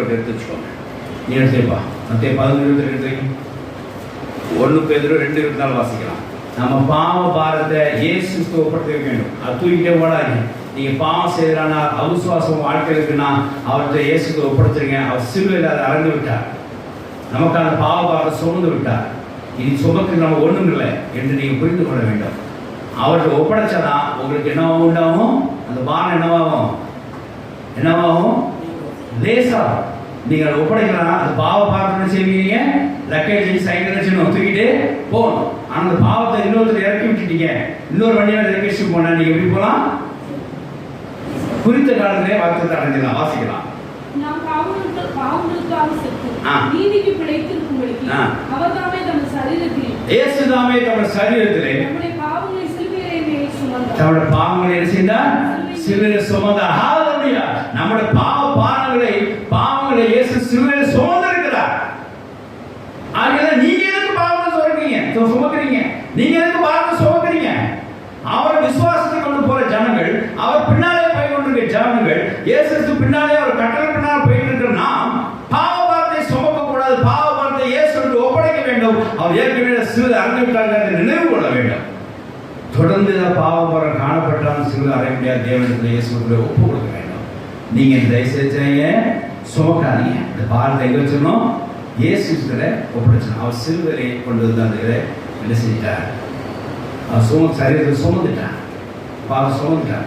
எடுத்து வச்சுக்கோங்க. நீ எடுத்துப்பா மத்திய 11:22 1 பேதுரு 2:24 வாசிக்கலாம். நம்ம பாவ பாரத்தை இயேசுக்கு ஒப்படைக்க வேண்டும். அது தூக்கிட்டே ஓடாது. நீங்க பாவம் செய்யறானா அவிசுவாசம் வாழ்க்கை இருக்குன்னா அவர்கிட்ட இயேசுக்கு ஒப்படைச்சிருங்க. அவர் சிலுவையில் அதை அறந்து விட்டார். நமக்கு அந்த பாவ பாரத்தை சுமந்து விட்டார். இது சுமக்கு நம்ம ஒண்ணும் இல்லை என்று நீங்க புரிந்து கொள்ள வேண்டும். அவர்கிட்ட ஒப்படைச்சாதான் உங்களுக்கு என்னவா உண்டாகும்? அந்த பாரம் என்னவாகும் லேசா நீங்கள் ஒப்படைக்கலாம். அந்த பாவ பாவத்தை செய்வீங்க, லக்கேஜ் சைக்கிள் தூக்கிட்டு போகணும். ஆனால் அந்த பாவத்தை இன்னொருத்தர் இறக்கி விட்டுட்டீங்க, இன்னொரு வண்டியில் இறக்கி போனா நீங்க எப்படி போகலாம்? குறித்த காலத்திலே வாக்குத்தத்தம் அடைஞ்சிடலாம். வாசிக்கலாம். இயேசுதாமே தம்முடைய சரீரத்திலே தம்முடைய பாவங்களை என்ன செய்தார்? சிலுவையில் சுமந்தார். ஹல்லேலூயா. நம்முடைய பாவங்களை இயேசு சிலுவையில் சுமந்திருக்கிறார். ஆகையால நீங்க எதுக்கு பாவத்தை சுமக்கிறீங்க? நீங்க எதுக்கு பாவத்தை சுமக்கிறீங்க? அவர் விசுவாசத்தை கொண்டு போற ஜனங்கள், அவர் பின்னாலே போய் கொண்டிருக்கிற ஜனங்கள், இயேசுக்கு பின்னாலே அவர் கட்டளை பின்னால் போயிட்டு இருக்கிற நாம் பாவ பாரத்தை சுமக்க கூடாது. பாவ பாரத்தை இயேசுக்கு ஒப்படைக்க வேண்டும். அவர் ஏற்கனவே சிலுவை அறைந்து விட்டார்கள் என்று நினைவு கொள்ள வேண்டும். தொடர்ந்து பாவபாரம் காணப்பட்டாலும் சிலுவை அறைய முடியாது. தேவனிடத்தில் இயேசுக்கு ஒப்பு கொடுக்க வேண்டும். நீங்க தயவுசெய்து சுமக்காதீங்க. இந்த பாரத்தை எங்க வச்சிடணும்? இயேசுல ஒப்படைச்சணும். அவர் சிலுவையை கொண்டு வந்து அந்த இதை என்ன செஞ்சிட்டார்? அவர் சரீரத்தை சுமந்துட்டார். பாவம் சுமந்துட்டார்.